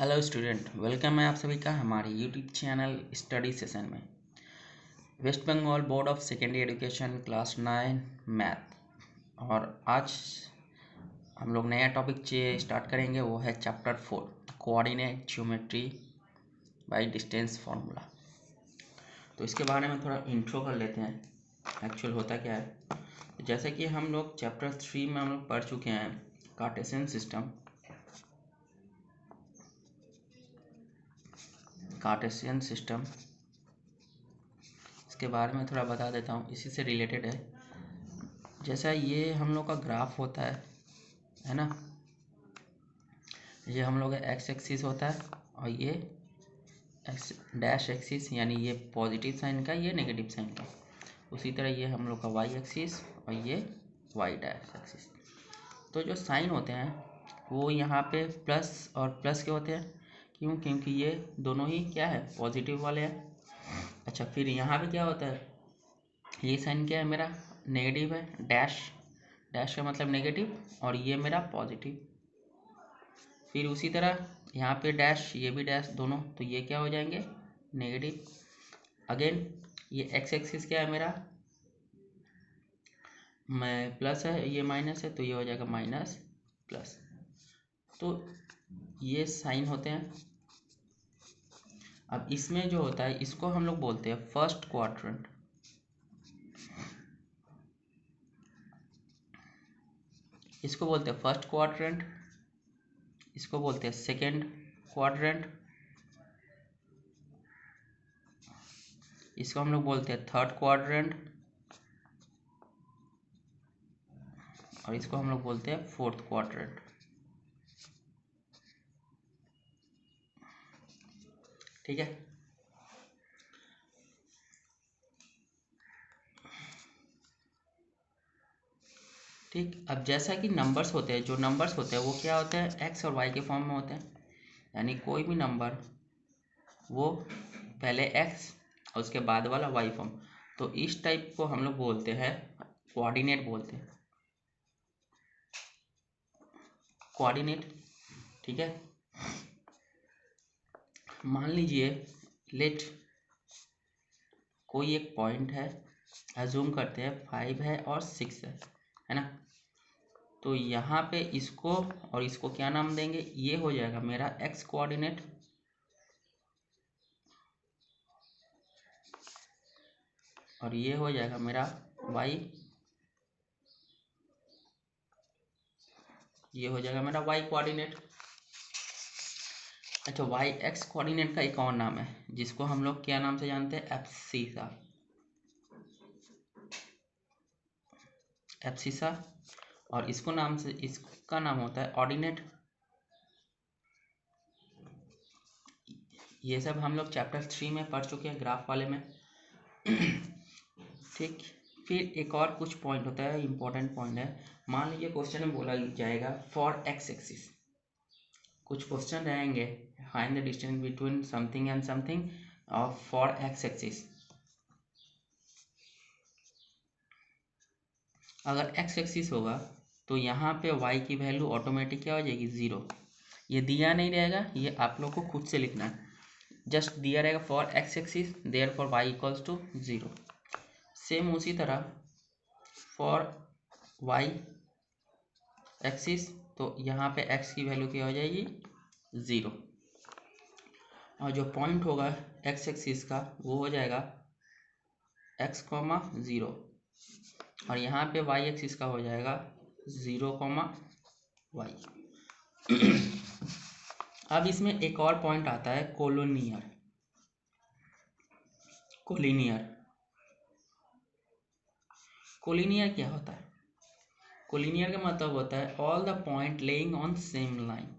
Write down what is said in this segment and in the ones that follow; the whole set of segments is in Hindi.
हेलो स्टूडेंट, वेलकम है आप सभी का हमारे यूट्यूब चैनल स्टडी सेशन में। West Bengal board of secondary education class 9 math. और आज हम लोग नया टॉपिक स्टार्ट करेंगे, वो है chapter 4 coordinate geometry by distance formula. तो इसके बारे में थोड़ा इंट्रो कर लेते हैं, एक्चुअल होता क्या है। जैसे कि हम लोग चैप्टर 3 में हम लोग पढ़ चुके हैं कार्टेशियन सिस्टम। इसके बारे में थोड़ा बता देता हूँ, इसी से रिलेटेड है। जैसा ये हम लोग का ग्राफ होता है ना, ये हम लोग का एक्स एक्सिस होता है और ये एक्स डैश एक्सिस, यानी ये पॉजिटिव साइन का, ये नेगेटिव साइन का। उसी तरह ये हम लोग का वाई एक्सिस और ये वाई डैश एक्सिस। तो जो साइन होते हैं वो यहाँ पे प्लस और प्लस के होते हैं, क्योंकि ये दोनों ही क्या है, पॉजिटिव वाले हैं। अच्छा, फिर यहाँ पे क्या होता है, ये साइन क्या है मेरा, नेगेटिव है, डैश डैश का मतलब नेगेटिव, और ये मेरा पॉजिटिव। फिर उसी तरह यहाँ पे डैश, ये भी डैश, दोनों, तो ये क्या हो जाएंगे, नेगेटिव। अगेन ये एक्स एक्सिस क्या है मेरा, मैं प्लस है, ये माइनस है, तो ये हो जाएगा माइनस प्लस। तो ये साइन होते हैं। अब इसमें जो होता है, इसको हम लोग बोलते हैं फर्स्ट क्वाड्रेंट। इसको बोलते हैं फर्स्ट क्वाड्रेंट, इसको बोलते हैं सेकेंड क्वाड्रेंट, इसको हम लोग बोलते हैं थर्ड क्वाड्रेंट, और इसको हम लोग बोलते हैं फोर्थ क्वाड्रेंट। ठीक है। ठीक, अब जैसा कि नंबर्स होते हैं, जो नंबर्स होते हैं वो क्या होते हैं, एक्स और वाई के फॉर्म में होते हैं। यानी कोई भी नंबर वो पहले एक्स और उसके बाद वाला वाई फॉर्म। तो इस टाइप को हम लोग बोलते हैं कोऑर्डिनेट बोलते हैं, कोऑर्डिनेट। ठीक है। मान लीजिए लेट कोई एक पॉइंट है, अज्यूम करते हैं 5 है और 6 है ना। तो यहाँ पे इसको और इसको क्या नाम देंगे, ये हो जाएगा मेरा एक्स कोऑर्डिनेट, और ये हो जाएगा मेरा वाई, ये हो जाएगा मेरा वाई कोऑर्डिनेट। अच्छा, वाई एक्स कोऑर्डिनेट का एक और नाम है जिसको हम लोग क्या नाम से जानते हैं, एब्सिसा। एब्सिसा, और इसको नाम से, इसका नाम होता है ऑर्डिनेट। ये सब हम लोग चैप्टर 3 में पढ़ चुके हैं, ग्राफ वाले में। ठीक। फिर एक और कुछ पॉइंट होता है, इंपॉर्टेंट पॉइंट है। मान लीजिए क्वेश्चन में बोला जाएगा फॉर एक्स एक्सिस, कुछ क्वेश्चन रहेंगे, find the distance between something and something of for X axis. अगर एक्स एक्सिस होगा तो यहाँ पे वाई की वैल्यू ऑटोमेटिक क्या हो जाएगी, 0। ये दिया नहीं रहेगा, ये आप लोग को खुद से लिखना है। जस्ट दिया रहेगा for X axis, there for Y equals to 0। Same उसी तरह फॉर वाई एक्सिस, तो यहाँ पे एक्स की वैल्यू क्या हो जाएगी, 0। और जो पॉइंट होगा एक्स एक्सिस का वो हो जाएगा एक्स कॉमा 0, और यहाँ पे वाई एक्सिस का हो जाएगा 0 कॉमा वाई। अब इसमें एक और पॉइंट आता है कोलिनियर। कोलिनियर कोलिनियर क्या होता है, कोलिनियर का मतलब होता है all the point laying on same line,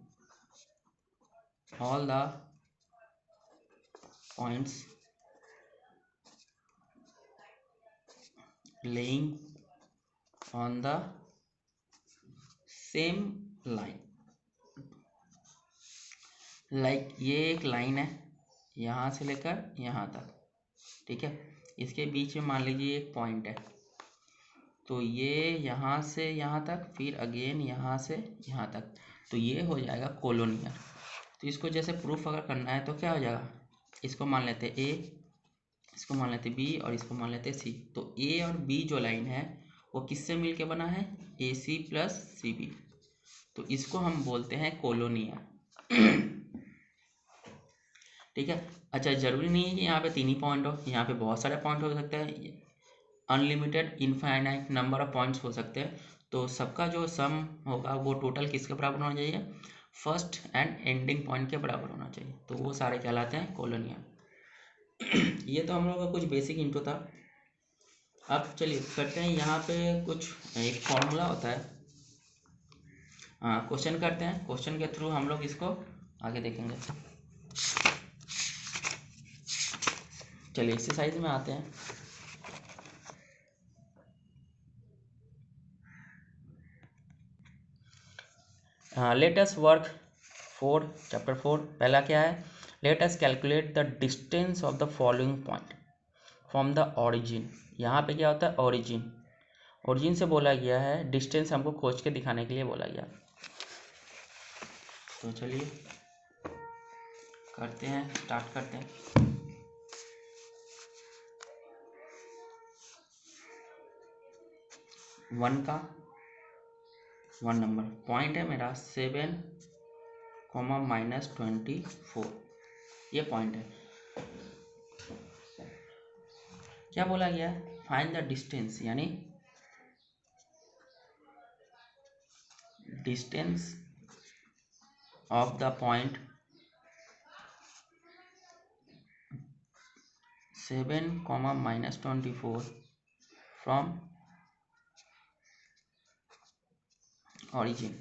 all the points laying on the same line. Like ये एक लाइन है यहाँ से लेकर यहाँ तक, ठीक है। इसके बीच में मान लीजिए एक पॉइंट है, तो ये यहाँ से यहाँ तक, फिर अगेन यहाँ से यहाँ तक, तो ये हो जाएगा कोलिनियर। तो इसको जैसे प्रूफ अगर करना है तो क्या हो जाएगा, इसको मान लेते ए, इसको मान लेते बी और इसको मान लेते सी। तो ए और बी जो लाइन है वो किससे मिलके बना है, ए सी प्लस सी बी। तो इसको हम बोलते हैं कोलोनिया। ठीक है। अच्छा, जरूरी नहीं है कि यहाँ पे 3 ही पॉइंट हो, यहाँ पे बहुत सारे पॉइंट हो सकते हैं, unlimited infinite number of points हो सकते हैं। तो सबका जो सम होगा वो टोटल किसके बराबर होना चाहिए, फर्स्ट एंड एंडिंग पॉइंट के बराबर होना चाहिए। तो वो सारे कहलाते हैं कोलोनिया। ये तो हम लोग का कुछ बेसिक इंट्रो था। अब चलिए करते हैं यहाँ पे कुछ, एक फॉर्मूला होता है, हाँ क्वेश्चन करते हैं, क्वेश्चन के थ्रू हम लोग इसको आगे देखेंगे। चलिए एक्सरसाइज में आते हैं। Let us work 4 chapter 4। पहला क्या है, let us calculate the distance of the following point from the origin. यहाँ पे क्या होता है, ओरिजिन, ओरिजिन से बोला गया है, डिस्टेंस हमको खोज के दिखाने के लिए बोला गया। तो चलिए करते हैं, स्टार्ट करते हैं। वन नंबर पॉइंट है मेरा 7, -24, ये पॉइंट है। क्या बोला गया है, फाइंड द डिस्टेंस, यानी distance of the point 7, -24 from origin.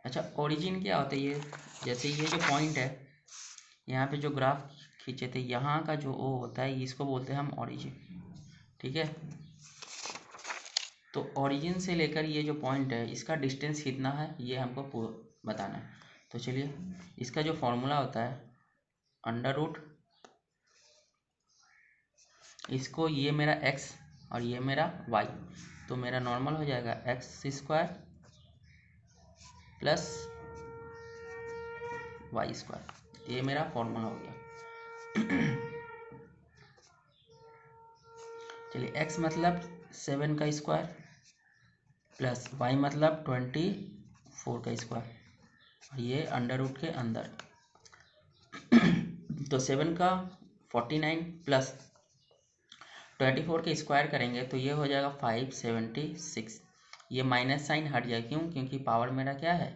अच्छा, ओरिजिन क्या होता है, ये जैसे ये जो पॉइंट है, यहाँ पे जो ग्राफ खींचे थे, यहाँ का जो ओ होता है इसको बोलते हैं हम ओरिजिन। ठीक है। तो ओरिजिन से लेकर ये जो पॉइंट है इसका डिस्टेंस कितना है ये हमको बताना है। तो चलिए, इसका जो फॉर्मूला होता है √ इसको, ये मेरा x और ये मेरा y, तो मेरा नॉर्मल हो जाएगा x² प्लस y²। ये मेरा फॉर्मूला हो गया। चलिए, x मतलब 7 का स्क्वायर प्लस y मतलब 24 का स्क्वायर, और ये √ के अंदर। तो 7 का 49 प्लस 24 के स्क्वायर करेंगे तो ये हो जाएगा 576। ये माइनस साइन हट जाए, क्यों, क्योंकि पावर मेरा क्या है,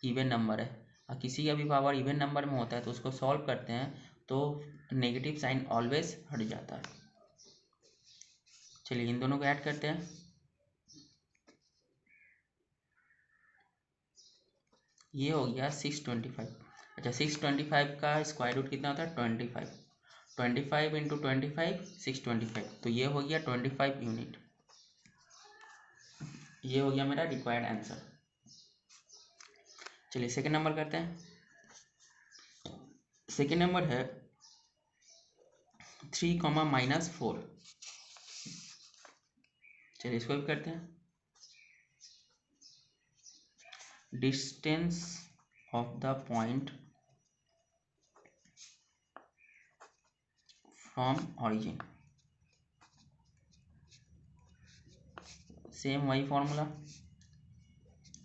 इवन नंबर है, और किसी का भी पावर इवन नंबर में होता है तो उसको सॉल्व करते हैं तो नेगेटिव साइन ऑलवेज हट जाता है। चलिए इन दोनों को ऐड करते हैं। ये हो गया 625। अच्छा, 625 का स्क्वायर रूट कितना होता है, 25। 25 इंटू 25 625, तो ये हो गया 25 यूनिट। ये हो गया मेरा रिक्वायर्ड आंसर। चलिए सेकेंड नंबर करते हैं। सेकेंड नंबर है 3, -4। चलिए इसको भी करते हैं। Distance of the point from origin, same वही फॉर्मूला,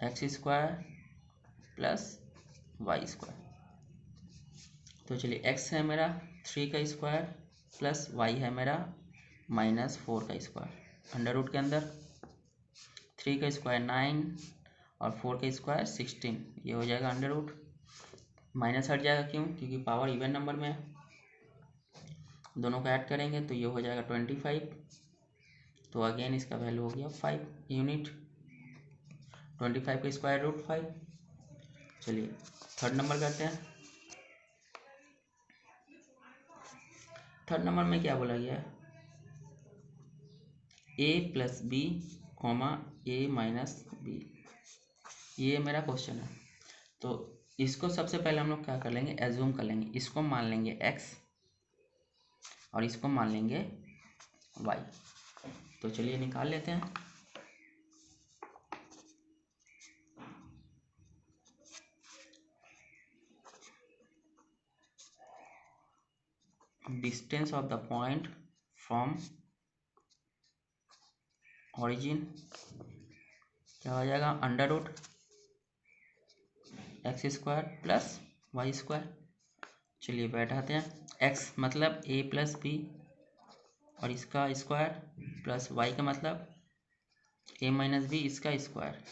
x² प्लस y²। तो चलिए x है मेरा 3 का स्क्वायर प्लस y है मेरा -4 का स्क्वायर, √ के अंदर 3 का स्क्वायर 9 और 4 का स्क्वायर 16, ये हो जाएगा √ माइनस हट जाएगा, क्यों, क्योंकि पावर इवन नंबर में है। दोनों को ऐड करेंगे तो ये हो जाएगा 25। तो अगेन इसका वैल्यू हो गया 5 यूनिट। 25 का स्क्वायर रूट 5। चलिए थर्ड नंबर करते हैं। थर्ड नंबर में क्या बोला गया है, a + b, a - b, ये मेरा क्वेश्चन है। तो इसको सबसे पहले हम लोग क्या कर लेंगे, एज्यूम कर लेंगे, इसको मान लेंगे x और इसको मान लेंगे y। तो चलिए निकाल लेते हैं। Distance of the point from origin क्या हो जाएगा, under root X square plus Y square. चलिए बैठाते हैं, एक्स मतलब ए प्लस बी और इसका स्क्वायर प्लस वाई का मतलब ए माइनस बी इसका स्क्वायर।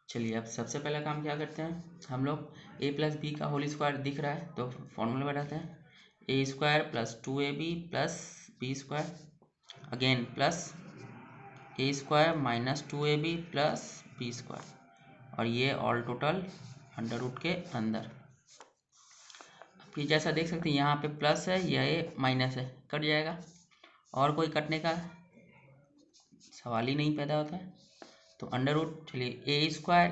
चलिए अब सबसे पहला काम क्या करते हैं हम लोग, ए प्लस बी का होल स्क्वायर दिख रहा है तो फॉर्मूला बैठाते हैं, a square plus 2ab plus b square again plus a square minus 2ab plus b square और ये ऑल टोटल अंडर रूट के अंदर। फिर जैसा देख सकते हैं यहाँ पे प्लस है, यह माइनस है, कट जाएगा और कोई कटने का सवाल ही नहीं पैदा होता है। तो अंडर रूट, चलिए ए स्क्वायर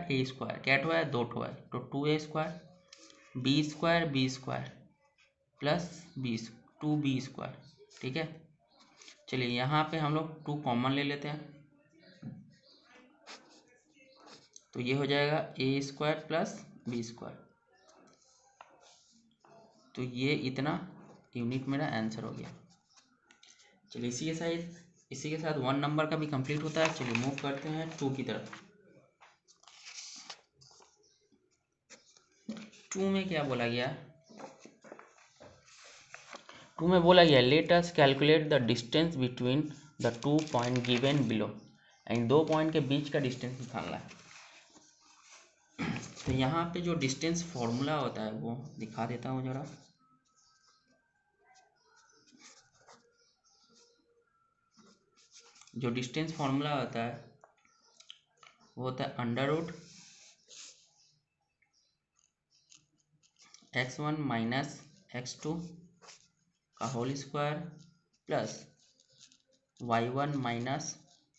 क्या ठो है, 2 ठो है तो 2a square B square plus 2b square. ठीक है, चलिए यहाँ पे हम लोग 2 कॉमन ले लेते हैं तो ये हो जाएगा ए स्क्वायर प्लस बी स्क्वायर। तो ये इतना यूनिट मेरा आंसर हो गया। चलिए इसी के साथ 1 नंबर का भी कंप्लीट होता है। चलिए मूव करते हैं 2 की तरफ। 2 में क्या बोला गया, 2 में बोला गया let us calculate the distance between the 2 point given below and 2 point के बीच का डिस्टेंस निकालना है। तो यहाँ पे जो डिस्टेंस फॉर्मूला होता है वो दिखा देता हूँ जरा। जो डिस्टेंस फॉर्मूला होता है वो होता है under root x1 minus x2 का whole square plus y1 minus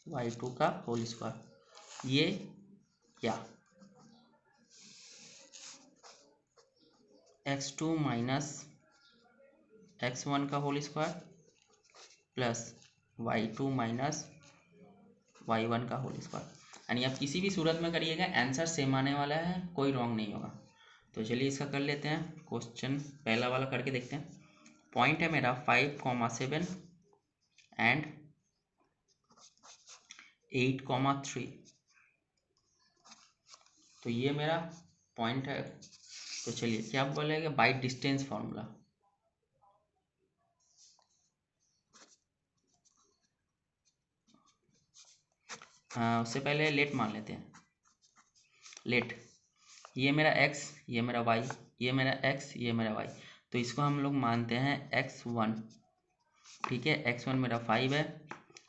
y2 का होल स्क्वायर। ये क्या x2 माइनस x1 का whole square plus y2 minus y1 का होल स्क्वायर। यानी आप किसी भी सूरत में करिएगा आंसर सेम आने वाला है, कोई रॉन्ग नहीं होगा। तो चलिए इसका कर लेते हैं क्वेश्चन, पहला वाला करके देखते हैं। पॉइंट है मेरा 5,7 एंड 8,3। तो ये मेरा पॉइंट है। तो चलिए क्या बोलेगा, बाय डिस्टेंस फॉर्मूला। उससे पहले लेट मान लेते हैं। लेट, ये मेरा x, ये मेरा y, ये मेरा x, ये मेरा y। तो इसको हम लोग मानते हैं x1। ठीक है, x1 मेरा 5 है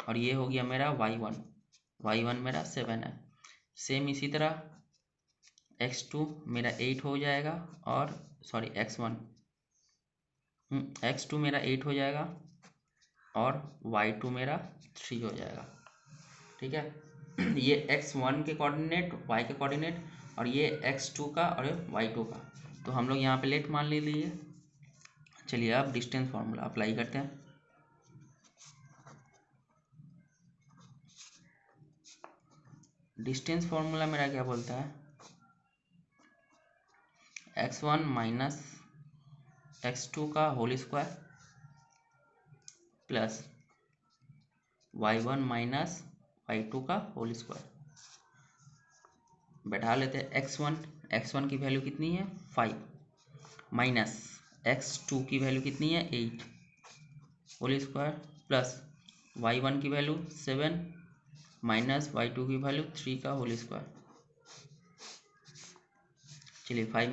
और ये हो गया मेरा y1 मेरा 7 है। सेम इसी तरह x2 मेरा 8 हो जाएगा और सॉरी x2 मेरा 8 हो जाएगा और y2 मेरा 3 हो जाएगा। ठीक है, ये x1 के कोऑर्डिनेट, y के कोऑर्डिनेट और ये x2 का और y2 का। तो हम लोग यहाँ पे लेट मान ले लिए। चलिए अब डिस्टेंस फार्मूला अप्लाई करते हैं। डिस्टेंस फार्मूला मेरा क्या बोलता है, x1 माइनस x2 का whole square plus y1 minus y2 का होल स्क्वायर। बैठा लेते हैं x1 की वैल्यू कितनी है 5 माइनस x2 की वैल्यू कितनी है 8 होल स्क्वायर प्लस y1 की वैल्यू 7 माइनस y2 की वैल्यू 3 का होल स्क्वायर। चलिए 8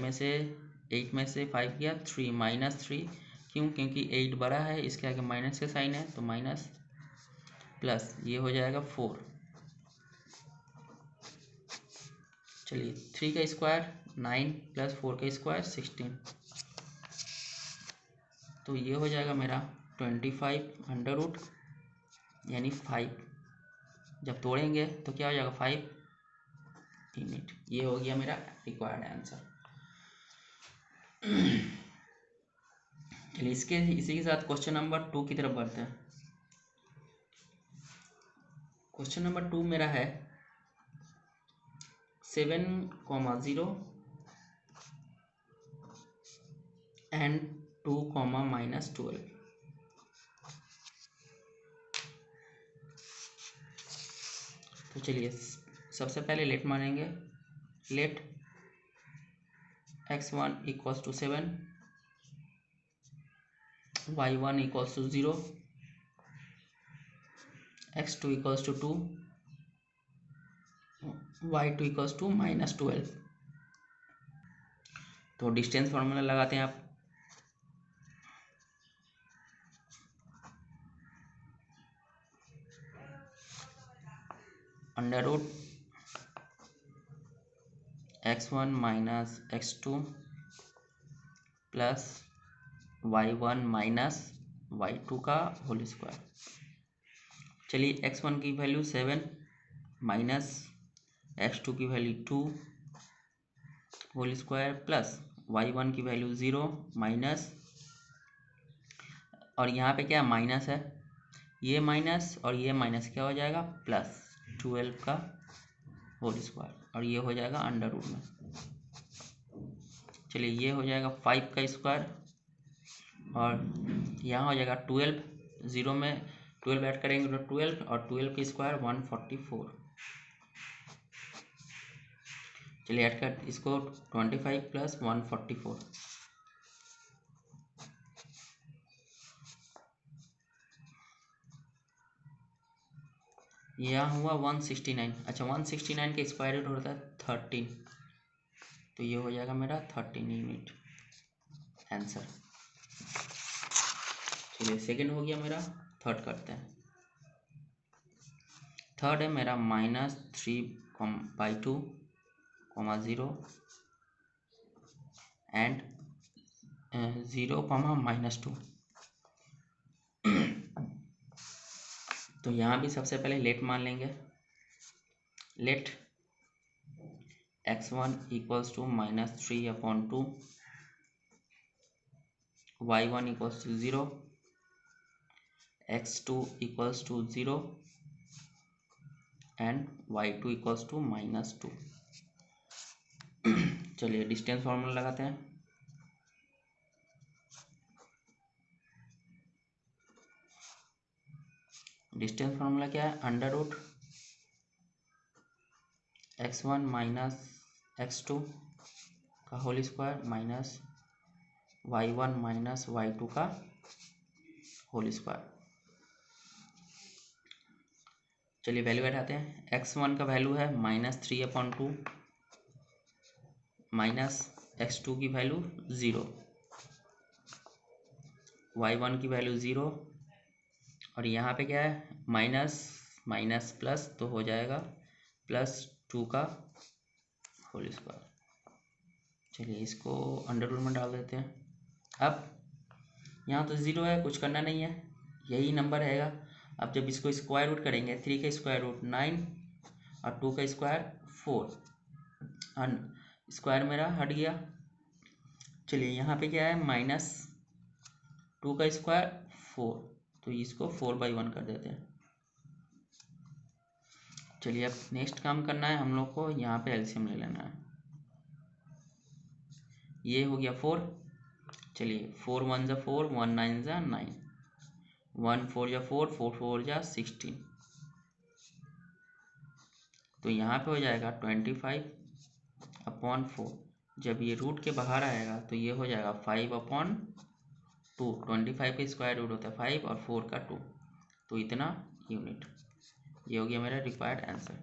में से 5 गया 3 माइनस 3, क्यों, क्योंकि 8 बड़ा है, इसके आगे माइनस का साइन है तो माइनस प्लस ये हो जाएगा 4। चलिए 3 का स्क्वायर 9 प्लस 4 का स्क्वायर 16। तो ये हो जाएगा मेरा 25 अंडर रूट यानी 5। जब तोड़ेंगे तो क्या हो जाएगा 5 यूनिट। ये हो गया मेरा रिक्वायर्ड आंसर। चलिए इसी के साथ क्वेश्चन नंबर 2 की तरफ बढ़ते हैं। क्वेश्चन नंबर 2 मेरा है 7,0 एंड 2 कॉमा -12। तो चलिए सबसे पहले लेट मानेंगे। Let x1 equals to 7, y1 equals to 0, x2 equals to 2, y2 equals to -12। तो डिस्टेंस फॉर्मूला लगाते हैं आप। Under root x1 minus x2 plus y1 minus y2 का होल स्क्वायर। चलिए x1 की वैल्यू 7 माइनस x2 की value 2 whole square plus y1 की वैल्यू 0 माइनस, और यहाँ पे क्या माइनस है, ये माइनस और ये माइनस क्या हो जाएगा प्लस 12 का होल स्क्वायर, और ये हो जाएगा अंडर रूट में। चलिए ये हो जाएगा 5 का स्क्वायर, और यहाँ हो जाएगा 12, 0 में 12 ऐड करेंगे तो 12, और 12 का स्क्वायर 144। चलिए ऐड कर इसको 25 प्लस 144, यहाँ हुआ 169। अच्छा 169 का स्क्वायर रूट होता है 13, तो ये हो जाएगा मेरा 13 यूनिट आंसर। चलिए सेकंड हो गया मेरा, थर्ड करते हैं। थर्ड है मेरा -3/2, 0 एंड 0, -2। तो यहाँ भी सबसे पहले लेट मान लेंगे। Let x1 equals to -3/2, y1 equals to 0, x2 equals to 0 and y2 equals to -2। चलिए डिस्टेंस फॉर्मूला लगाते हैं। डिस्टेंस फॉर्मूला क्या है, under root x1 minus x2 का whole square minus y1 minus y2 का होल स्क्वायर। चलिए वैल्यू बैठाते हैं। x1 का वैल्यू है -3/2 माइनस x2 की वैल्यू 0, y1 की वैल्यू 0, और यहाँ पे क्या है माइनस माइनस प्लस, तो हो जाएगा +2 का होल स्क्वायर। चलिए इसको अंडर रूट में डाल देते हैं। अब यहाँ तो 0 है, कुछ करना नहीं है, यही नंबर रहेगा। अब जब इसको स्क्वायर रूट करेंगे, 3 का स्क्वायर रूट 9 और 2 का स्क्वायर 4, स्क्वायर मेरा हट गया। चलिए यहाँ पे क्या है -2 का स्क्वायर 4, तो इसको 4/1 कर देते हैं। चलिए अब नेक्स्ट काम करना है हम लोग को, यहाँ पे एलसीएम ले लेना है। ये हो गया 4। चलिए 4 1 जा 4, 1 9 जा 9, 1 4 जा 4, 4 4 जा 16, तो यहाँ पे हो जाएगा 25/4। जब ये रूट के बाहर आएगा तो ये हो जाएगा 5/2। 25 का स्क्वायर रूट होता है 5 और 4 का 2, तो इतना यूनिट। ये हो गया मेरा रिक्वायर्ड आंसर।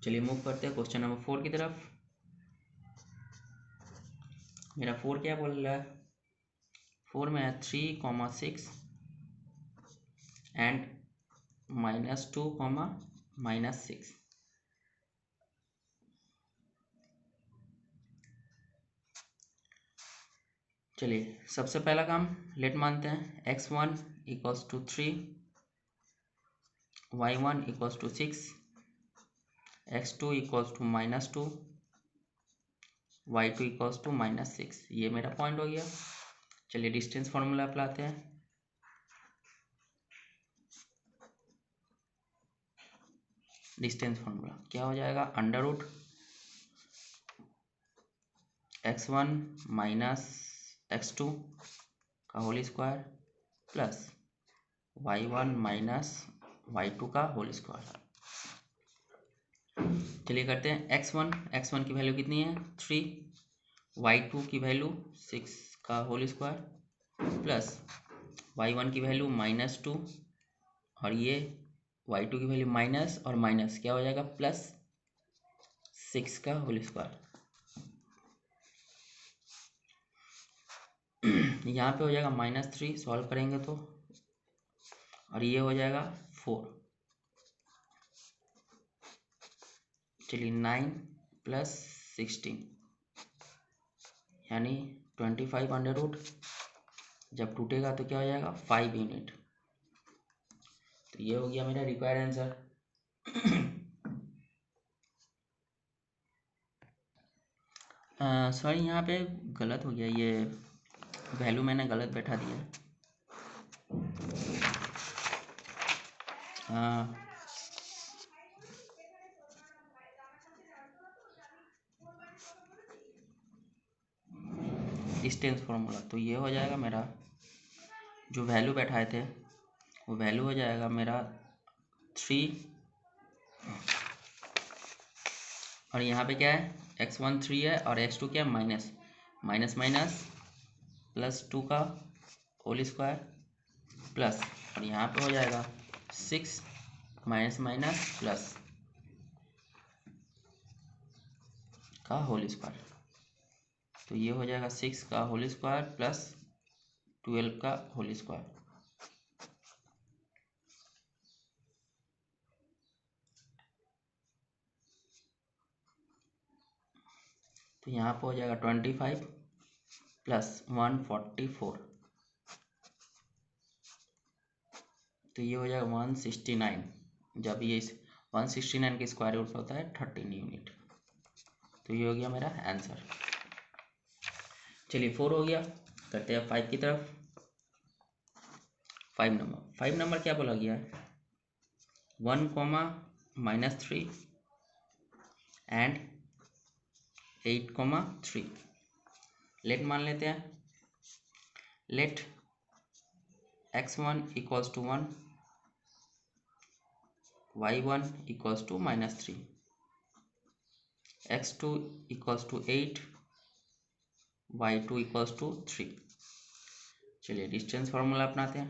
चलिए मूव करते हैं क्वेश्चन नंबर 4 की तरफ। मेरा 4 क्या बोल रहा है, 4 में है 3, 6 एंड -2, -6। चलिए सबसे पहला काम लेट मानते हैं। x1 equals to 3, y1 equals to 6, x2 equals to -2, y2 equals to -6। ये मेरा पॉइंट हो गया। चलिए डिस्टेंस फॉर्मूला अप्लाते हैं। डिस्टेंस फॉर्मूला क्या हो जाएगा, under root x1 minus x2 का whole square plus y1 minus y2 का होल स्क्वायर। चलिए करते हैं x1 की वैल्यू कितनी है 3, y2 की वैल्यू 6 का होल स्क्वायर प्लस y1 की वैल्यू -2 और ये y2 की वैल्यू माइनस और माइनस क्या हो जाएगा प्लस 6 का होल स्क्वायर। यहाँ पे हो जाएगा -3 सॉल्व करेंगे तो, और ये हो जाएगा 4। चलिए 9 प्लस 16 यानी 25 अंडर रूट, जब टूटेगा तो क्या हो जाएगा 5 यूनिट। तो ये हो गया मेरा रिक्वायर्ड आंसर। सॉरी यहाँ पे गलत हो गया, ये वैल्यू मैंने गलत बैठा दिया है। डिस्टेंस फॉर्मूला तो ये हो जाएगा मेरा, जो वैल्यू बैठाए थे वो वैल्यू हो जाएगा मेरा 3, और यहाँ पे क्या है x1 3 है और x2 क्या है माइनस माइनस +2 का होल स्क्वायर प्लस, और यहाँ पे हो जाएगा 6 माइनस प्लस का होल स्क्वायर। तो ये हो जाएगा 6 का होल स्क्वायर प्लस 12 का होल स्क्वायर। तो यहाँ पे हो जाएगा 25 प्लस 144, तो ये हो जाएगा 169। जब ये 169 के स्क्वायर रूट होता है 13 यूनिट। तो ये हो गया मेरा आंसर। चलिए 4 हो गया, करते हैं 5 की तरफ। 5 नंबर क्या बोला गया है 1, -3 एंड 8, 3। लेट मान लेते हैं, let x1 equals to 1, y1 equals to -3, x2 equals to 8, y2 equals to 3। चलिए डिस्टेंस फार्मूला अपनाते हैं।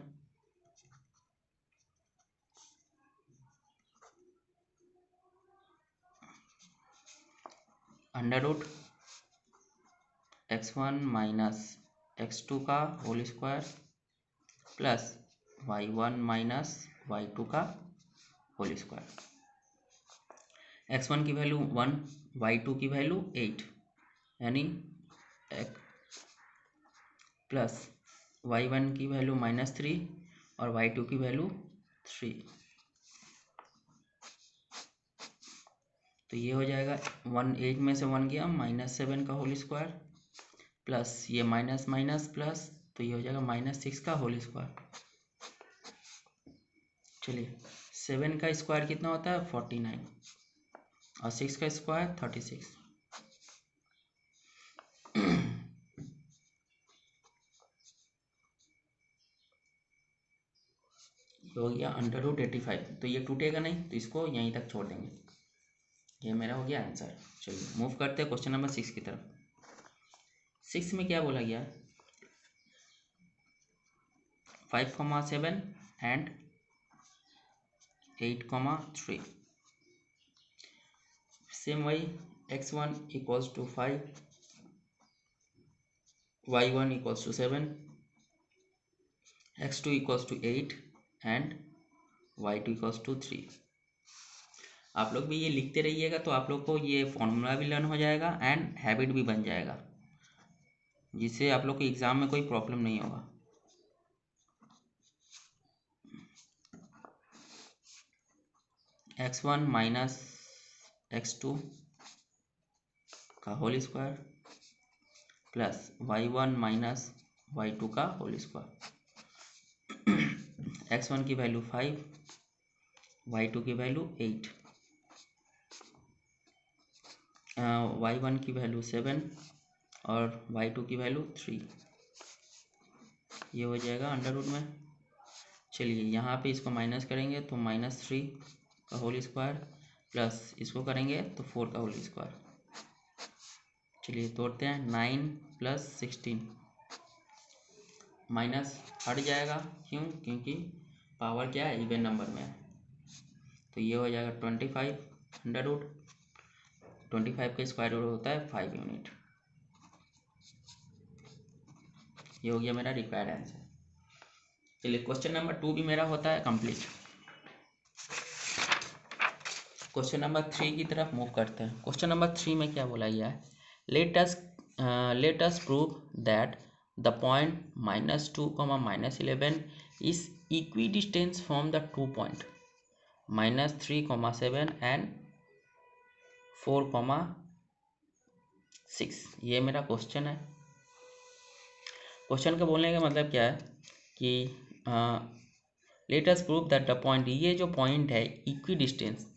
Under root x1 minus x2 का whole square plus y1 minus y2 का होल स्क्वायर। x1 की वैल्यू 1, y2 की वैल्यू 8 यानी प्लस y1 की वैल्यू -3 और y2 की वैल्यू 3। तो ये हो जाएगा 8 में से 1 गया -7 का होल स्क्वायर प्लस ये माइनस प्लस, तो ये हो जाएगा -6 का होल स्क्वायर। चलिए 7 का स्क्वायर कितना होता है 49 और 6 का स्क्वायर 36। हो गया अंडर रूट 85। तो ये टूटेगा नहीं तो इसको यहीं तक छोड़ देंगे। ये मेरा हो गया आंसर। चलिए मूव करते हैं क्वेश्चन नंबर 6 की तरफ। 6 में क्या बोला गया 5, 7 एंड 8, 3। सेम वही x1 equals to 5, y1 equals to 7, x2 equals to 8 and y2 equals to 3। आप लोग भी ये लिखते रहिएगा तो आप लोग को ये फॉर्मूला भी लर्न हो जाएगा एंड हैबिट भी बन जाएगा, जिससे आप लोग को एग्जाम में कोई प्रॉब्लम नहीं होगा। x1 माइनस x2 का whole square plus y1 minus y2 का होल स्क्वायर। x1 की वैल्यू 5, y2 की वैल्यू 8, y1 की वैल्यू 7 और y2 की वैल्यू 3। ये हो जाएगा अंडर रूट में। चलिए यहाँ पे इसको माइनस करेंगे तो -3 का होल स्क्वायर प्लस इसको करेंगे तो 4 का होल स्क्वायर। चलिए तोड़ते हैं, 9 + 16 माइनस हट जाएगा, क्यों? क्योंकि पावर क्या है, इवन नंबर में है। तो ये हो जाएगा 25 अंडर रूट 25 का स्क्वायर रूट होता है 5 यूनिट। ये हो गया मेरा रिक्वायर्ड आंसर। चलिए क्वेश्चन नंबर 2 भी मेरा होता है कंप्लीट। क्वेश्चन नंबर 3 की तरफ मूव करते हैं। क्वेश्चन नंबर 3 में क्या बोला गया है, let us prove that the point -2, -11 is equidistance from the 2 point -3, 7 and 4, 6। ये मेरा क्वेश्चन है। क्वेश्चन का बोलने का मतलब क्या है कि let us prove that the point, ये जो पॉइंट है इक्वी डिस्टेंस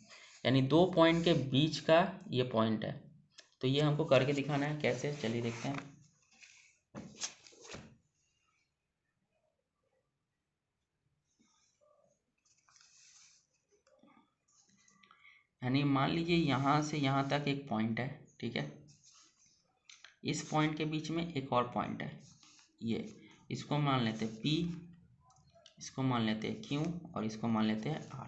यानी 2 पॉइंट के बीच का ये पॉइंट है। तो ये हमको करके दिखाना है, कैसे? चलिए देखते हैं। यानी मान लीजिए यहाँ से यहाँ तक एक पॉइंट है, ठीक है। इस पॉइंट के बीच में एक और पॉइंट है, ये इसको मान लेते हैं P, इसको मान लेते हैं Q और इसको मान लेते हैं R।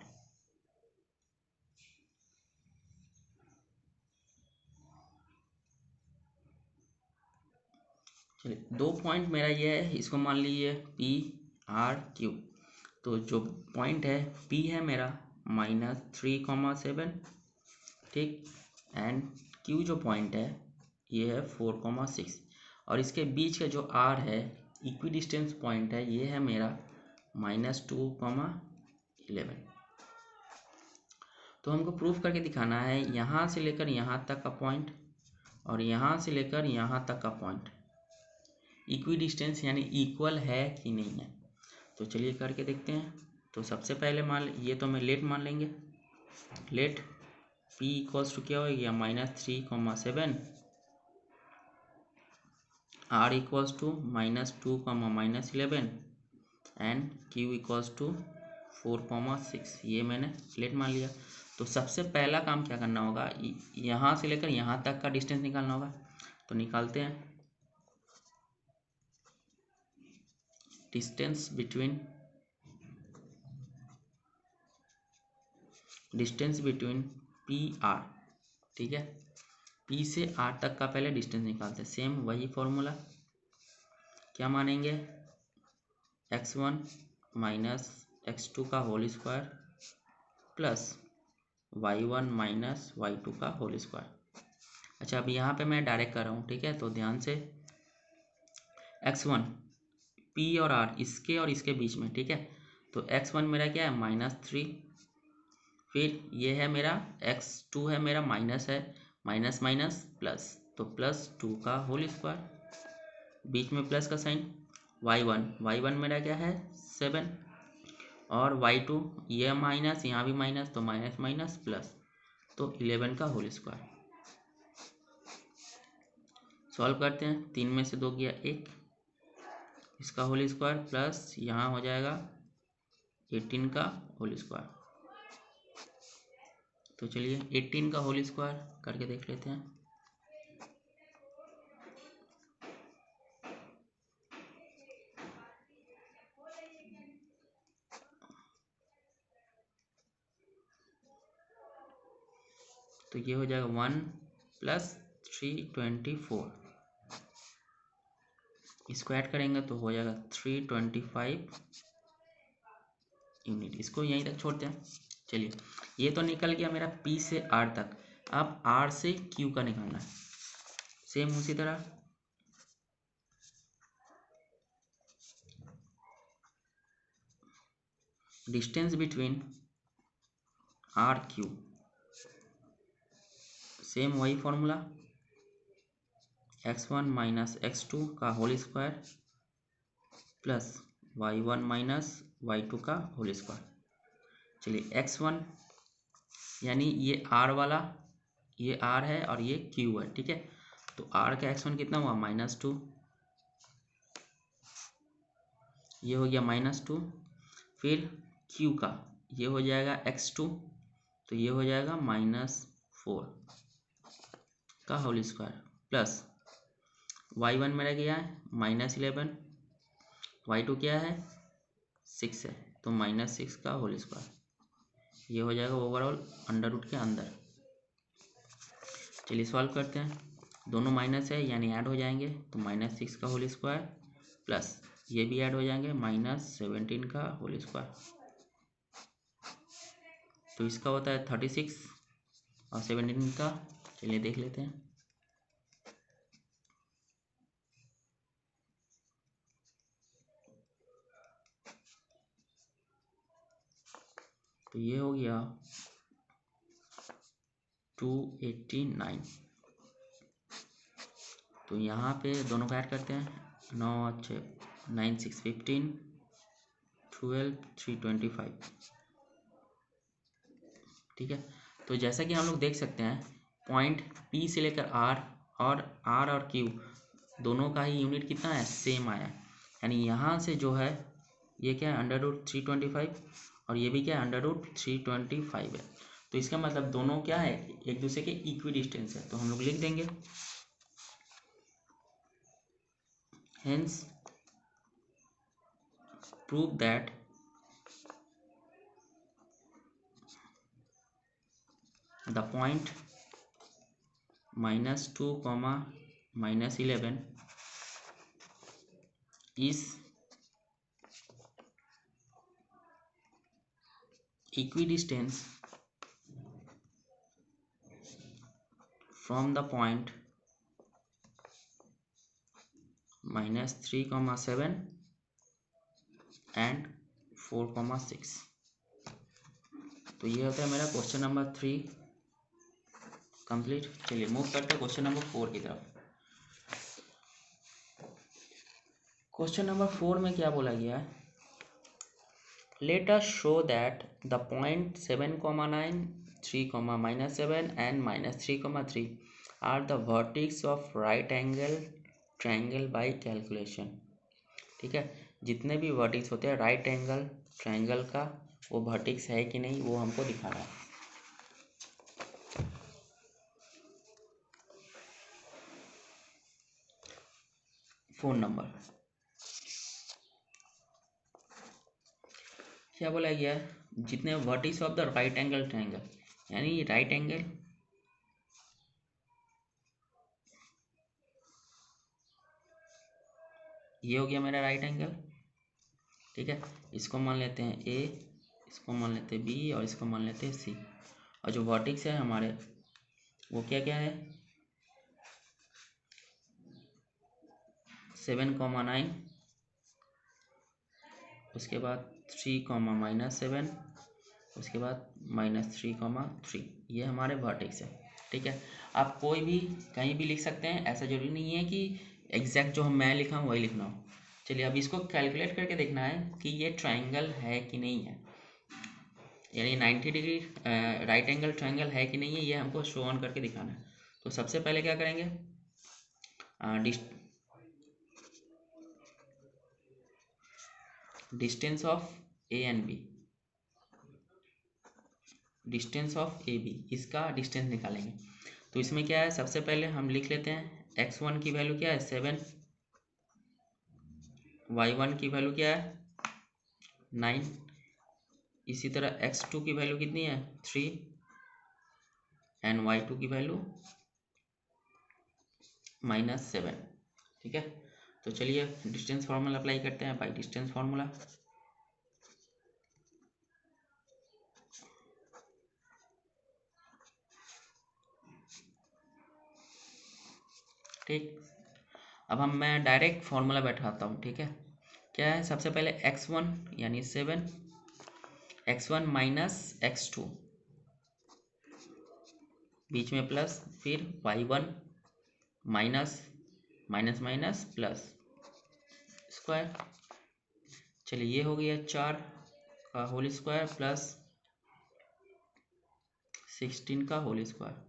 चलिए 2 पॉइंट मेरा ये है, इसको मान लीजिए P, R, Q। तो जो पॉइंट है P है मेरा -3, 7, ठीक, एंड Q जो पॉइंट है ये है 4, 6 और इसके बीच का जो R है इक्वी डिस्टेंस पॉइंट है, ये है मेरा -2, 11। तो हमको प्रूफ करके दिखाना है यहाँ से लेकर यहाँ तक का पॉइंट और यहाँ से लेकर यहाँ तक का पॉइंट इक्वी डिस्टेंस यानी इक्वल है कि नहीं है। तो चलिए करके देखते हैं। तो सबसे पहले मान, ये तो मैं लेट मान लेंगे, लेट P = क्या हो गया, -3, 7, R = -2, -11 एंड Q = 4, 6। ये मैंने लेट मान लिया। तो सबसे पहला काम क्या करना होगा, यहाँ से लेकर यहाँ तक का डिस्टेंस निकालना होगा। तो निकालते हैं। डिस्टेंस बिटवीन P, R, ठीक है। P से R तक का पहले डिस्टेंस निकालते हैं। सेम वही फॉर्मूला, क्या मानेंगे, x1 - x2 का whole square plus y1 - y2 का होल स्क्वायर। अच्छा, अब यहाँ पे मैं डायरेक्ट कर रहा हूँ, ठीक है। तो ध्यान से, x1 P और R इसके और इसके बीच में, ठीक है। तो x1 मेरा क्या है, -3, फिर ये है मेरा x2 है मेरा माइनस है, माइनस माइनस प्लस, तो +2 का होल स्क्वायर, बीच में प्लस का साइन। y1 मेरा क्या है 7 और y2 ये माइनस, यहाँ भी माइनस, तो माइनस माइनस प्लस, तो 11 का होल स्क्वायर। सॉल्व करते हैं, 3 में से 2 गया 1, इसका होल स्क्वायर प्लस यहाँ हो जाएगा 18 का होल स्क्वायर। तो चलिए 18 का होल स्क्वायर करके देख लेते हैं। तो ये हो जाएगा 1 + 324, इसको ऐड करेंगे तो हो जाएगा 325 यूनिट। इसको यहीं तक छोड़ते हैं। चलिए ये तो निकल गया मेरा P से R तक। अब R से Q का निकालना है। सेम उसी तरह distance between R, Q, same वही फॉर्मूला, x1 - x2 का whole square plus y1 - y2 का होल स्क्वायर। चलिए x1 यानी ये R वाला, ये R है और ये Q है, ठीक है। तो R का x1 कितना हुआ, -2, ये हो गया -2। फिर q का ये हो जाएगा x2, तो ये हो जाएगा -4 का होल स्क्वायर प्लस y1 मेरा क्या है -11, y2 क्या है 6 है, तो -6 का होल स्क्वायर। ये हो जाएगा ओवरऑल अंडर रूट के अंदर। चलिए सॉल्व करते हैं। दोनों माइनस है यानी ऐड हो जाएंगे, तो -6 का होल स्क्वायर प्लस ये भी ऐड हो जाएंगे -17 का होल स्क्वायर, तो इसका होता है 36 और 17 का। चलिए देख लेते हैं। तो ये हो गया 289। तो यहाँ पे दोनों को ऐड करते हैं, 9 अच्छे 9 6 15 12 325। ठीक है, तो जैसा कि हम लोग देख सकते हैं पॉइंट P से लेकर R और Q दोनों का ही यूनिट कितना है सेम आया, यानी यहाँ से जो है ये क्या है √325 और ये भी क्या है √325 है। तो इसका मतलब दोनों क्या है एक दूसरे के इक्वी डिस्टेंस है, तो हम लोग लिख देंगे hence prove that the point -2, -11 is equidistant from the point -3, 7 and 4, 6। तो ये होता है मेरा क्वेश्चन नंबर 3 कंप्लीट। चलिए मूव करते हैं क्वेश्चन नंबर 4 की तरफ। क्वेश्चन नंबर 4 में क्या बोला गया है, let us show that the point 7, 9 3, -7 and -3, 3 are the vertices of right angle triangle by calculation. ठीक है, जितने भी वर्टिक्स होते हैं राइट एंगल ट्रायंगल का वो वर्टिक्स है कि नहीं वो हमको दिखाना है। फोन नंबर क्या बोला गया है, जितने vertices of the right angle triangle, यानी राइट एंगल ये हो गया मेरा राइट एंगल। ठीक है, इसको मान लेते हैं ए, इसको मान लेते हैं बी और इसको मान लेते हैं सी। और जो वर्टिक्स है हमारे वो क्या क्या है 7, 9 उसके बाद 3, -7 उसके बाद -3, 3 ये हमारे वर्टेक्स है। ठीक है, आप कोई भी कहीं भी लिख सकते हैं, ऐसा जरूरी नहीं है कि एग्जैक्ट जो मैं लिखा हूँ वही लिखना हो। चलिए अब इसको कैलकुलेट करके देखना है कि ये ट्रायंगल है कि नहीं है, यानी 90 डिग्री राइट एंगल ट्रायंगल है कि नहीं है, ये हमको शो ऑन करके दिखाना है। तो सबसे पहले क्या करेंगे, distance of A and B, distance of A B, इसका डिस्टेंस निकालेंगे। तो इसमें क्या है सबसे पहले हम लिख लेते हैं x1 की वैल्यू क्या है 7, y1 की वैल्यू क्या है 9, इसी तरह x2 की वैल्यू कितनी है 3 एंड y2 की वैल्यू -7। ठीक है, तो चलिए डिस्टेंस फार्मूला अप्लाई करते हैं बाई डिस्टेंस फार्मूला। ठीक, अब मैं डायरेक्ट फार्मूला बैठाता हूँ। ठीक है, क्या है सबसे पहले x1 यानी 7, x1 माइनस x2 बीच में प्लस, फिर y1 minus minus minus plus square. चलिए ये हो गया 4 का होल स्क्वायर प्लस 16 का होल स्क्वायर।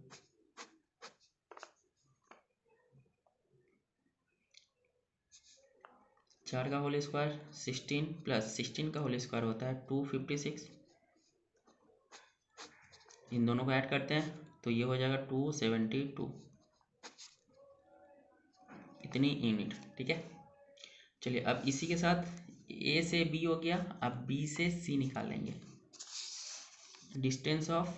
4 का होल स्क्वायर 16 प्लस 16 का होल स्क्वायर होता है 256। इन दोनों को ऐड करते हैं तो ये हो जाएगा 272 इतनी यूनिट। ठीक है, चलिए अब इसी के साथ ए से बी हो गया, अब बी से सी निकालेंगे। Distance of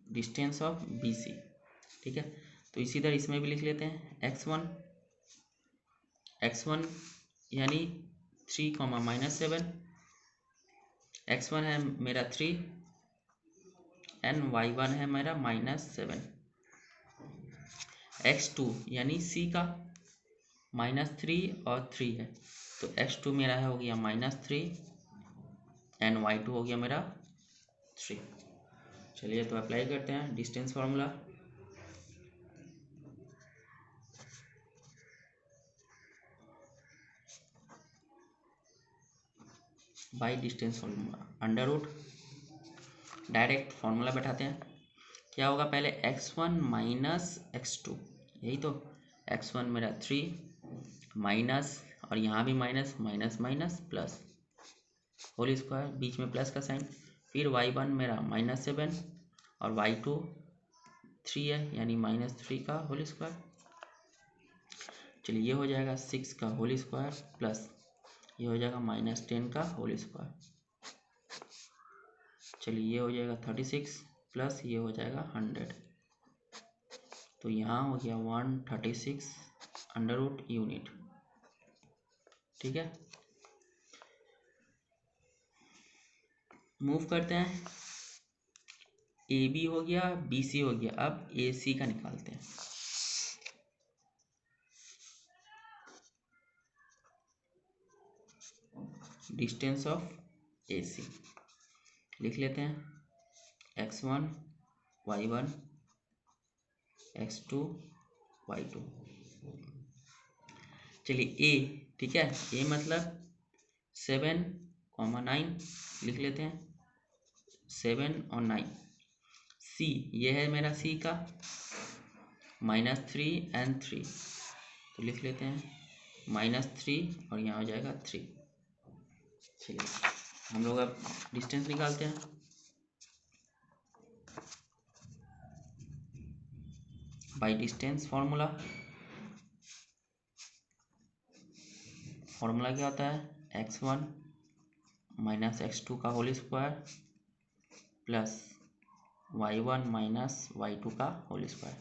B C. ठीक है, तो इसी तरह इसमें भी लिख लेते हैं x1 यानी 3 -7, x1 है मेरा 3 एंड y1 है मेरा -7, x2 यानी c का -3 और 3 है तो x2 मेरा है हो गया -3 एंड y2 हो गया मेरा 3। चलिए तो अप्लाई करते हैं distance formula. By distance formula under root, direct formula बैठाते हैं। क्या होगा पहले x1 माइनस x2, यही तो x1 मेरा 3 माइनस और यहाँ भी minus minus minus plus whole square, बीच में प्लस का साइन, फिर y1 मेरा -7 और y2 3 है यानी -3 का होल स्क्वायर। चलिए ये हो जाएगा 6 का होल स्क्वायर प्लस ये हो जाएगा -10 का होल स्क्वायर। चलिए ये हो जाएगा 36 प्लस ये हो जाएगा 100, तो यहाँ हो गया 136 अंडर रूट यूनिट। ठीक है, मूव करते हैं। ए बी हो गया, बी सी हो गया, अब ए सी का निकालते हैं। डिस्टेंस ऑफ ए सी लिख लेते हैं x1 y1 x2 y2। चलिए ए, ठीक है, ए मतलब 7,9 लिख लेते हैं, 7 और 9। सी ये है मेरा सी का -3 एंड 3 तो लिख लेते हैं -3 और यहाँ हो जाएगा 3। चलिए हम लोग अब डिस्टेंस निकालते हैं। बाई डिस्टेंस फार्मूला क्या होता है x1 माइनस x2 का whole square plus y1 minus y2 का होल स्क्वायर।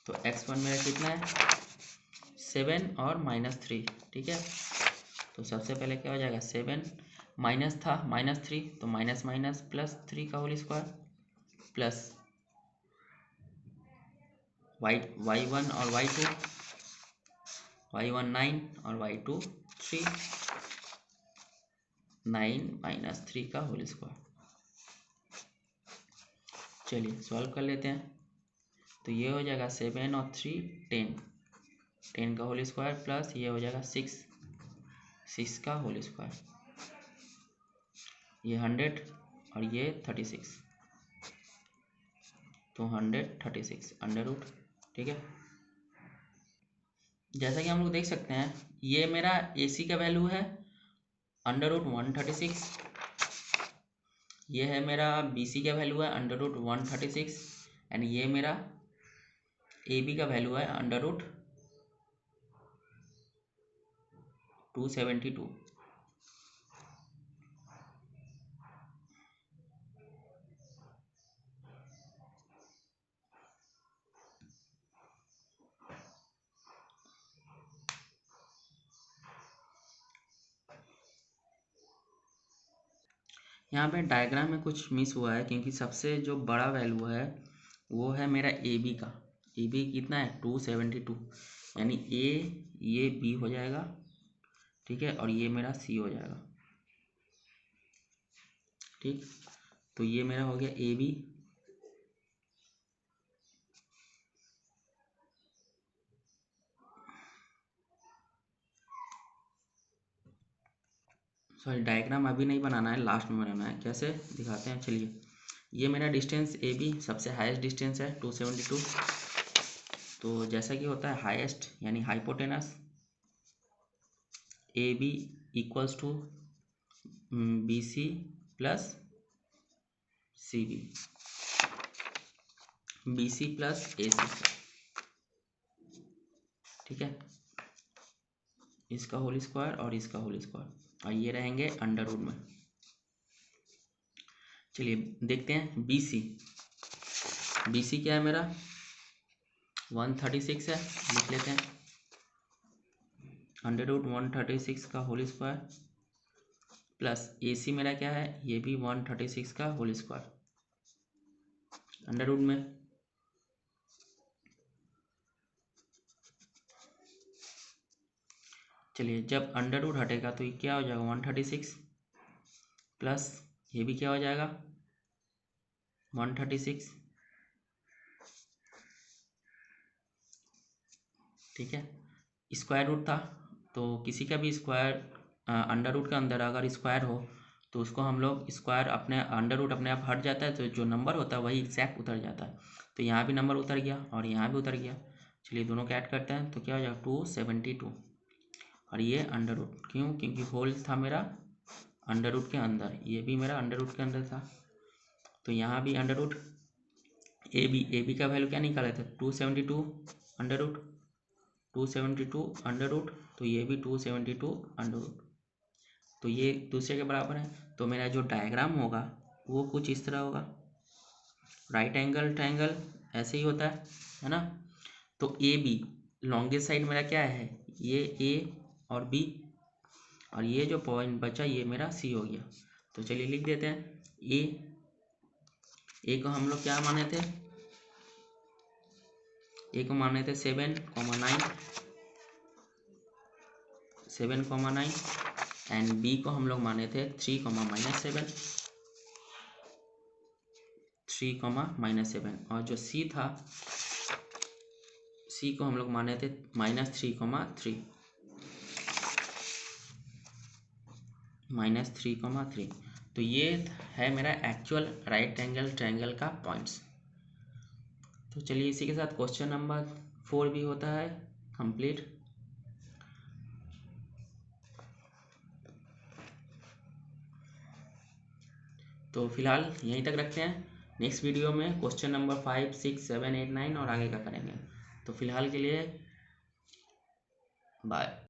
तो x1 मेरा कितना है 7 और -3। ठीक है, तो सबसे पहले क्या हो जाएगा 7 माइनस था -3 तो माइनस माइनस प्लस 3 का होल स्क्वायर प्लस y1 और y2, y1 9 और y2 3, 9 - 3 का होल स्क्वायर। चलिए सॉल्व कर लेते हैं। तो ये हो जाएगा 7 और 3 10 का होल स्क्वायर प्लस ये हो जाएगा 6 का होल स्क्वायर, ये 100 और ये 36 तो 136 अंडर रूट। ठीक है, जैसा कि हम लोग देख सकते हैं ये मेरा AC का वैल्यू है अंडर रूट 136, ये है मेरा BC का वैल्यू है अंडर रूट 136 एंड ये मेरा AB का वैल्यू है अंडर रूट 272। यहाँ पे डायग्राम में कुछ मिस हुआ है क्योंकि सबसे जो बड़ा वैल्यू है वो है मेरा AB का। AB कितना है 272 यानी ये B हो जाएगा। ठीक है, और ये मेरा C हो जाएगा। ठीक, तो ये मेरा हो गया AB सॉरी डायग्राम अभी नहीं बनाना है, लास्ट में बनाना है। कैसे दिखाते हैं, चलिए ये मेरा डिस्टेंस AB सबसे हाईएस्ट डिस्टेंस है 272 तो जैसा कि होता है हाईएस्ट यानी hypotenuse A B equals to B C plus C B, B C plus A C, ठीक है, इसका होल स्क्वायर और इसका होल स्क्वायर, और ये रहेंगे अंडर रूट में। चलिए देखते हैं बी सी। बी सी क्या है मेरा 136 है, लिख लेते हैं अंडर रूट 136 का होल स्क्वायर प्लस ए सी मेरा क्या है, ये भी 136 का होल स्क्वायर अंडर रूट में। चलिए जब अंडर रूट हटेगा तो ये क्या हो जाएगा 136 प्लस ये भी क्या हो जाएगा 136, ठीक है। स्क्वायर रूट था तो किसी का भी स्क्वायर अंडर रूट के अंदर अगर स्क्वायर हो तो उसको हम लोग स्क्वायर अपने अंडर रूट अपने आप हट जाता है, तो जो नंबर होता है वही एग्जैक्ट उतर जाता है। तो यहाँ भी नंबर उतर गया और यहाँ भी उतर गया। चलिए दोनों को ऐड करते हैं तो क्या हो जाएगा 272, और ये अंडर रूट, क्यों, क्योंकि होल था मेरा अंडर रूट के अंदर, ये भी मेरा अंडर रूट के अंदर था। तो यहाँ भी अंडर रूट ए बी का वैल्यू क्या निकाले थे 272 अंडर रूट 272 अंडर रूट, तो ये भी 272 अंडर रूट, तो ये दूसरे के बराबर है। तो मेरा जो डायग्राम होगा वो कुछ इस तरह होगा, राइट एंगल ट्रायंगल ऐसे ही होता है ना। तो ए बी लॉन्गेस्ट साइड मेरा क्या है, ये ए और बी, और ये जो पॉइंट बचा ये मेरा सी हो गया। तो चलिए लिख देते हैं ए को हम लोग क्या माने थे, ए को माने थे 7,9 एंड बी को हम लोग माने थे 3,-7 और जो सी था सी को हम लोग माने थे -3,3। तो ये है मेरा एक्चुअल राइट एंगल ट्रायंगल का पॉइंट्स। तो चलिए इसी के साथ क्वेश्चन नंबर 4 भी होता है कंप्लीट। तो फिलहाल यहीं तक रखते हैं, नेक्स्ट वीडियो में क्वेश्चन नंबर 5, 6, 7, 8, 9 और आगे का करेंगे। तो फिलहाल के लिए बाय।